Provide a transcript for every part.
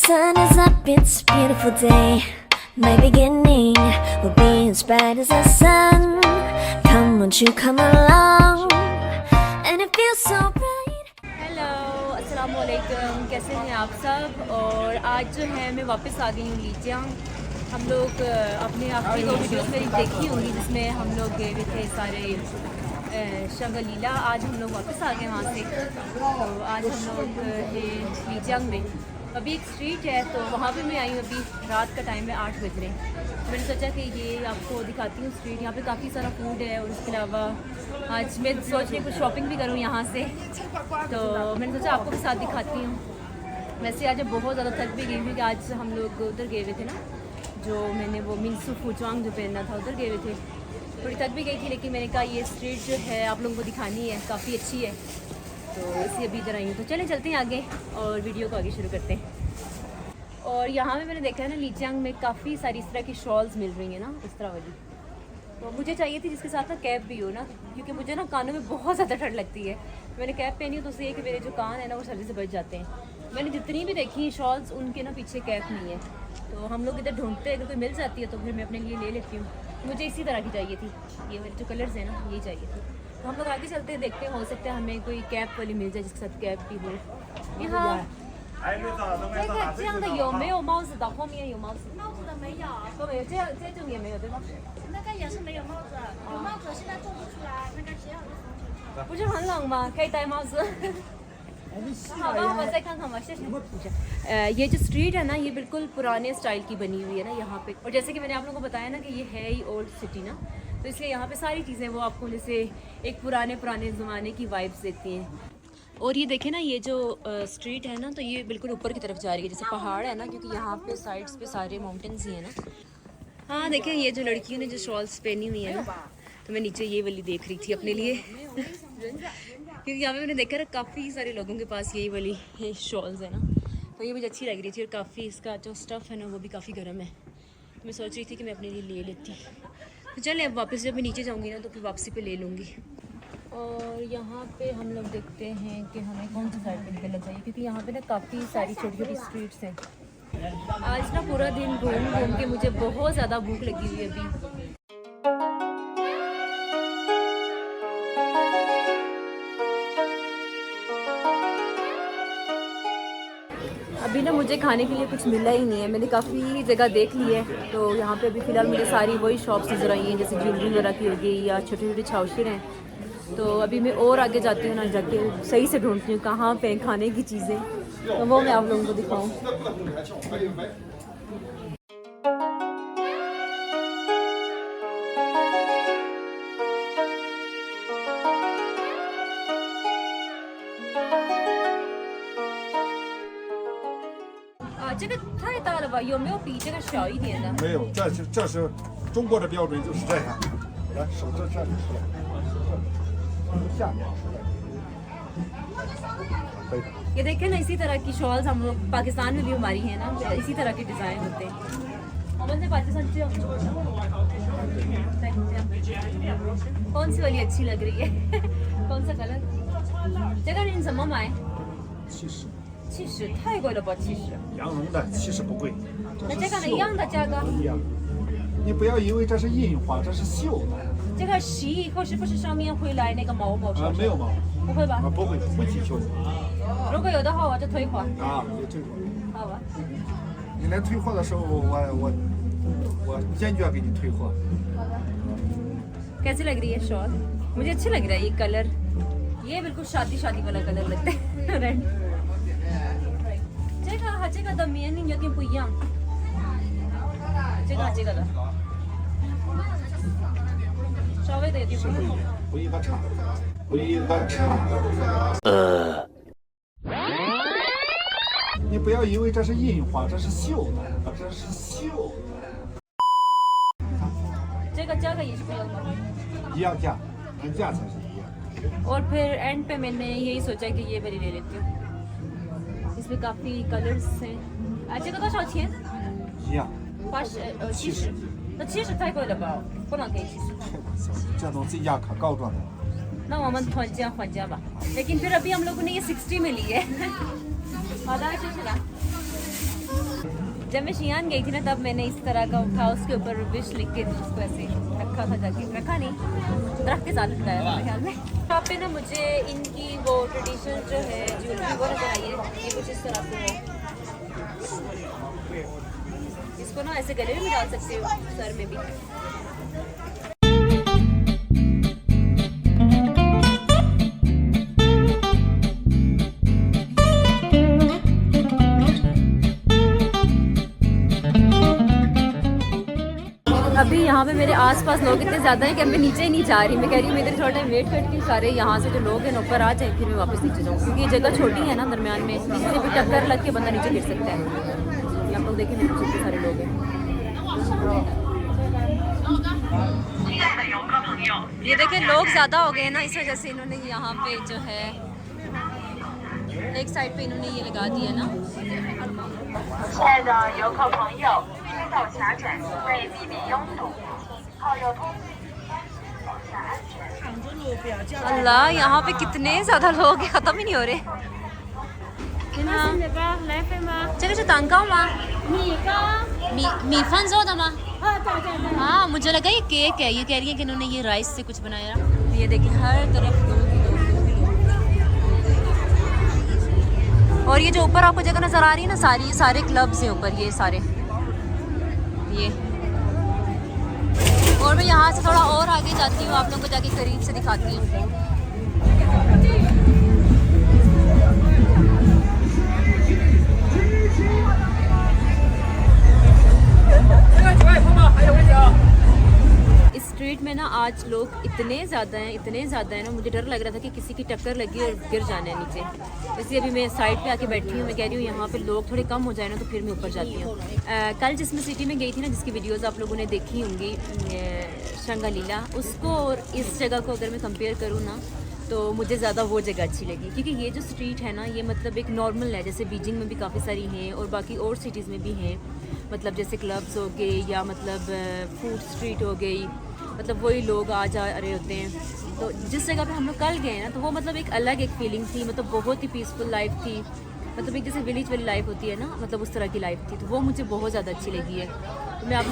sun is up, it's a beautiful day. My beginning will be as bright as the sun. Come, won't you come along? And it feels so bright. Hello अस्सलाम वालेकुम, कैसे हैं आप सब। और आज जो है मैं वापस आ गई हूँ लीजियांग। हम लोग अपने आखिरी 2 वीडियोस मेरी देखी होंगी जिसमें हम लोग गए हुए थे सारे शंगलीला। आज हम लोग वापस आ गए वहाँ से। तो आज हम लोग लीजियांग में अभी एक स्ट्रीट है, तो वहाँ पे मैं आई हूँ। अभी रात का टाइम है, 8 बज रहे हैं। मैंने सोचा कि ये आपको दिखाती हूँ स्ट्रीट। यहाँ पे काफ़ी सारा फूड है और उसके अलावा आज मैं सोच रही कुछ शॉपिंग भी करूँ यहाँ से, तो मैंने सोचा आपको भी साथ दिखाती हूँ। वैसे आज बहुत ज़्यादा थक भी गई क्योंकि आज हम लोग उधर गए हुए थे ना, जो मैंने वो मिनसू फूचवांग जो पहनना था उधर गए हुए थे। थोड़ी थक भी गई थी, लेकिन मैंने कहा ये स्ट्रीट जो है आप लोगों को दिखानी है, काफ़ी अच्छी है, तो इसलिए अभी इधर आई हूँ। तो चलें चलते हैं आगे और वीडियो को आगे शुरू करते हैं। और यहाँ पे मैंने देखा है ना लीजियांग में काफ़ी सारी इस तरह की शॉल्स मिल रही हैं ना, इस तरह वाली। तो मुझे चाहिए थी जिसके साथ ना कैप भी हो ना, क्योंकि मुझे ना कानों में बहुत ज़्यादा ठंड लगती है। मैंने कैप पहनी हो तो उससे ये कि मेरे जो कान है ना वो सर्दी से बच जाते हैं। मैंने जितनी भी देखी शॉल्स उनके ना पीछे कैप नहीं है, तो हम लोग इधर ढूंढते हैं, अगर कोई मिल जाती है तो फिर मैं अपने लिए ले लेती हूँ। मुझे इसी तरह की चाहिए थी, ये मेरे जो कलर्स हैं ना यही चाहिए थी। तो हम लोग आगे चलते हैं, देखते हैं, हो सकता है हमें कोई कैप वाली मिल जाए जिसके साथ कैप भी हो। यहाँ 这样的有没有帽子的？后面有帽子。帽子的没有，都没有，这种也没有对吧？那个也是没有帽子，有帽子现在做不出来，那个鞋好像不是很冷吗？可以戴帽子。好吧，我再看看吧，谢谢。ये जो स्ट्रीट है ना, ये बिल्कुल पुराने स्टाइल की बनी हुई है ना यहाँ पे। और जैसे कि मैंने आप लोगों को बताया ना कि ये है ही ओल्ड सिटी ना, तो इसलिए यहाँ पे सारी चीज़ें वो आपको जैसे एक पुराने ज़माने की वाइब्स देती हैं। और ये देखें ना, ये जो स्ट्रीट है ना, तो ये बिल्कुल ऊपर की तरफ जा रही है, जैसे पहाड़ है ना, क्योंकि यहाँ पे साइड्स पे सारे माउंटेन्स ही हैं ना। हाँ देखें, ये जो लड़कियों ने जो शॉल्स पहनी हुई है ना, तो मैं नीचे ये वाली देख रही थी अपने लिए क्योंकि यहाँ पे मैंने देखा ना काफ़ी सारे लोगों के पास यही वाली शॉल्स है ना, तो ये मुझे अच्छी लग रही थी। और काफ़ी इसका जो स्टफ़ है ना वो भी काफ़ी गर्म है, तो मैं सोच रही थी कि मैं अपने लिए ले लेती। तो चलें अब वापस जब मैं नीचे जाऊँगी ना तो फिर वापसी पे ले लूँगी। और यहाँ पे हम लोग देखते हैं कि हमें कौन सी साइड पे निकलना चाहिए, क्योंकि यहाँ पे ना काफ़ी सारी छोटी छोटी स्ट्रीट्स हैं। आज ना पूरा दिन घूम घूम के मुझे बहुत ज़्यादा भूख लगी हुई है अभी ना मुझे खाने के लिए कुछ मिला ही नहीं है। मैंने काफ़ी जगह देख ली है, तो यहाँ पे अभी फ़िलहाल मुझे सारी वही शॉप्स नज़र आई हैं, जैसे ज्वेलरी वगैरह की हो गई या छोटे छोटे छाउशर हैं। तो अभी मैं और आगे जाती हूँ ना, जाके सही से ढूंढती हूँ कहाँ पे खाने की चीज़ें, तो वो मैं आप लोगों को दिखाऊँ।这个太大了吧？有没有比这个小一点的？没有，这是中国的标准就是这样。来，手这是下面。 ये देखें ना, इसी तरह की शॉल्स हम लोग पाकिस्तान में भी हमारी है ना, इसी तरह के डिज़ाइन होते हैं। कौन सी वाली अच्छी लग रही है कौन सा कलर? 这个你怎么买70。 70太贵了吧？70。羊绒的70不贵。那这个呢，一样的价格？一样。你不要以为这是印花，这是绣的。这个洗以后是不是上面会来那个毛毛？没有毛。不会吧？不会，不起绣。如果有的话，我就退款。有退款。好吧。你来退货的时候，我坚决给你退货。好吧。कैसी लग रही है शॉल? मुझे अच्छी लग रहा है ये कलर। ये बिल्कुल शादी वाला कलर लगता है रेड। 这个和这个的棉有点不一样。这个和这个的稍微的有点不一样。不一个差。不一个差。你不要以为这是印花，这是绣的，这是绣的。这个价格也是不一样的。一样价，按价才是一样。 और फिर एंड पे मैंने यही सोचा कि ये वाली ले लेती हूँ। इसमें काफ़ी कलर्स हैं।这个多少钱？一样。70。那70太贵了吧？不能给70。这种最亚卡高装的。那我们还价吧。लेकिन फिर अभी हम लोगों ने ये 60 में ली है।好的，谢谢了。जब मैं शियान गई थी ना तब मैंने इस तरह का उठा, उसके ऊपर विश लिख के उसको ऐसे रखा था, जाके रखा नहीं, दरख्त के साथ लटकाया था मेरे ख्याल में। यहाँ पे ना मुझे इनकी वो ट्रेडिशनल जो है ज्वेलरी वो नजर आई है, ये कुछ इस तरह से है। इसको ना ऐसे गले में भी डाल सकते हो, सर में भी। अभी यहाँ पे मेरे आसपास लोग इतने ज़्यादा हैं कि मैं नीचे ही नहीं जा रही। मैं कह रही हूँ इधर थोड़ा टाइम वेट करके सारे यहाँ से जो लोग हैं ऊपर आ जाए, फिर मैं वापस नीचे जाऊँ, क्योंकि ये जगह छोटी है ना, दरमियान में किसी से भी टक्कर लग के बंदा नीचे गिर सकता है। आप लोग देखें मेरे पीछे सारे लोग हैं। ये देखें लोग ज़्यादा हो गए ना, इस वजह से इन्होंने यहाँ पे जो है एक साइड पे इन्होंने ये लगा दिया ना। 亲爱的游客朋友，飞到狭窄，为避免拥堵，请靠右通行，保持安全。 अल्लाह यहाँ पे कितने ज़्यादा लोग हैं, ख़त्म ही नहीं हो रहे।这个是蛋糕吗？米饭做的吗？हाँ मुझे लगा ये केक है। ये कह रही है कि इन्होंने ये राइस से कुछ बनाया। ये देखिए हर तरफ लोग ही लोग। और ये जो ऊपर आपको जगह नजर आ रही है ना, सारे क्लब्स हैं ऊपर, ये सारे ये। और मैं यहाँ से थोड़ा और आगे जाती हूँ, आप लोगों को जाके करीब से दिखाती हूँ। इस स्ट्रीट में ना आज लोग इतने ज़्यादा हैं ना, मुझे डर लग रहा था कि किसी की टक्कर लगी और गिर जाना है नीचे। इसलिए अभी मैं साइड पे आके बैठी हूँ। मैं कह रही हूँ यहाँ पे लोग थोड़े कम हो जाए ना तो फिर मैं ऊपर जाती हूँ। कल जिसमें सिटी में गई थी ना, जिसकी वीडियोस आप लोगों ने देखी होंगी, शंगालीला, उसको और इस जगह को अगर मैं कंपेयर करूँ ना तो मुझे ज़्यादा वो जगह अच्छी लगी, क्योंकि ये जो स्ट्रीट है ना, ये मतलब एक नॉर्मल है। जैसे बीजिंग में भी काफ़ी सारी हैं और बाकी और सिटीज़ में भी हैं, मतलब जैसे क्लब्स हो गए या मतलब फूड स्ट्रीट हो गई, मतलब वही लोग आ जा रहे होते हैं। तो जिस जगह पे हम लोग कल गए ना, तो वो मतलब एक अलग एक फीलिंग थी, मतलब बहुत ही पीसफुल लाइफ थी, मतलब एक जैसे विलेज वाली लाइफ होती है ना, मतलब उस तरह की लाइफ थी। तो वो मुझे बहुत ज़्यादा अच्छी लगी है। तो मैं आप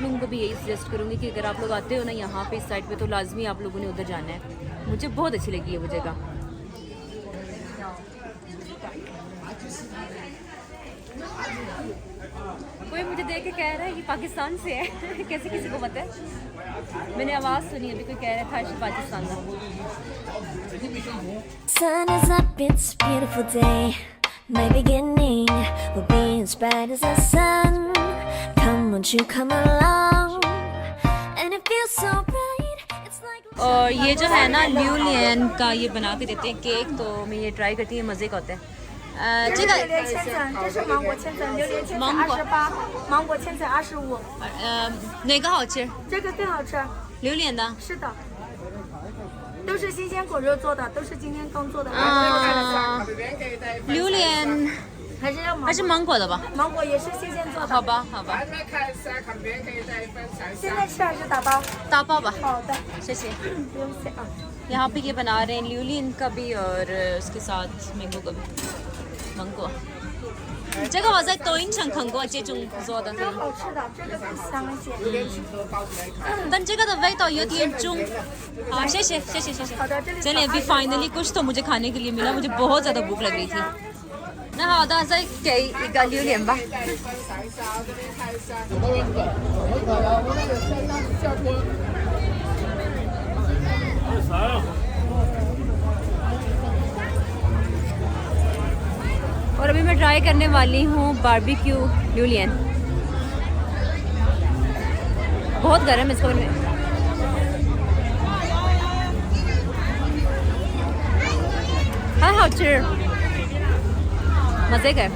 लोगों को भी यही सजेस्ट करूँगी कि अगर आप लोग आते हो ना यहाँ पे इस साइड पे, तो लाजमी आप लोगों ने उधर जाना है। मुझे बहुत अच्छी लगी है वो जगह। कोई मुझे देख के कह रहा है कि पाकिस्तान से है। कैसे किसी को पता है? मैंने आवाज़ सुनी, अभी कोई कह रहा था पाकिस्तान का। Sun is up, it's a beautiful day. My beginning will be as bright as the sun. Come, won't you come along? And it feels so bright. It's like. और ये जो है ना ल्यूलियन का ये बना के देते हैं केक, तो मैं ये ट्राई करती हूँ, मज़े का होता है। 这个这是芒果千层，榴莲千层28，芒果千层25。哪个好吃？这个更好吃。榴莲的。是的，都是新鲜果肉做的，都是今天刚做的。榴莲还是芒果的吧？芒果也是新鲜做的。好吧，好吧。现在吃还是打包？打包吧。好的，谢谢。不用谢啊。यहाँ पे ये बना रहे हैं ल्यूलियन का भी और उसके साथ मैंगो का भी। मैंगो 这个我在抖音上看过这种做的，好吃的，这个更香一些。但这个的味道有点重。好，谢谢谢谢谢谢。चलिए अभी फाइनली कुछ तो मुझे खाने के लिए मिला, मुझे बहुत ज़्यादा भूख लग रही थी। 那好的，再给一个榴莲吧。और अभी मैं ट्राई करने वाली हूँ बारबेक्यू ल्यूलियन। बहुत गर्म है इसको। हाँ हाँ चिर मज़े का।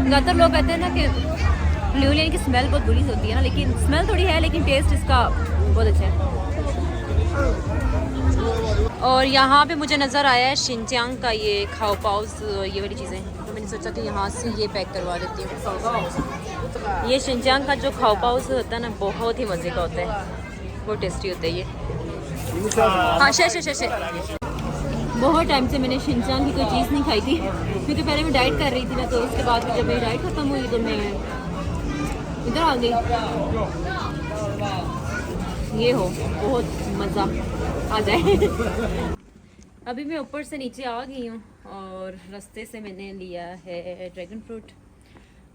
ज़्यादातर लोग कहते हैं ना कि ल्यूलियन की स्मेल बहुत बुरी होती है ना, लेकिन स्मेल थोड़ी है, लेकिन टेस्ट इसका बहुत अच्छा है। और यहाँ पे मुझे नज़र आया है शिनचांग का ये खाओ पाउस, ये वाली चीज़ें, तो मैंने सोचा कि यहाँ से ये पैक करवा देती हूँ। ये शिनचांग का जो खाओ पाउस होता है ना, बहुत ही मज़े का होता है, बहुत टेस्टी होता है ये। हाँ शे बहुत टाइम से मैंने शिनचान की कोई चीज़ नहीं खाई थी, क्योंकि पहले मैं डाइट कर रही थी ना, तो उसके बाद फिर जब मेरी डाइट ख़त्म हुई तो मैं इधर आ गई। ये हो बहुत मज़ा आ जाए। अभी मैं ऊपर से नीचे आ गई हूँ और रास्ते से मैंने लिया है ड्रैगन फ्रूट,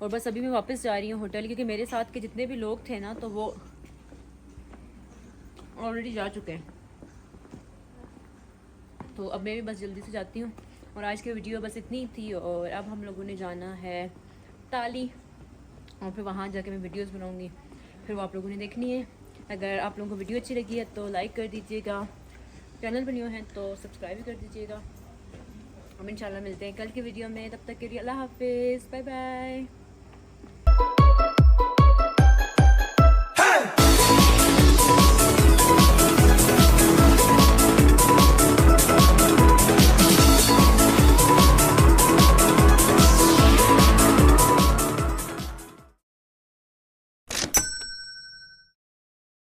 और बस अभी मैं वापस जा रही हूँ होटल, क्योंकि मेरे साथ के जितने भी लोग थे ना तो वो ऑलरेडी जा चुके हैं। तो अब मैं भी बस जल्दी से जाती हूँ, और आज की वीडियो बस इतनी थी। और अब हम लोगों ने जाना है ताली, और फिर वहाँ जाके मैं वीडियोस बनाऊँगी, फिर वो आप लोगों ने देखनी है। अगर आप लोगों को वीडियो अच्छी लगी है तो लाइक कर दीजिएगा, चैनल पर न्यू है तो सब्सक्राइब भी कर दीजिएगा। हम इंशाल्लाह मिलते हैं कल की वीडियो में, तब तक के लिए अल्लाह हाफिज़, बाय बाय।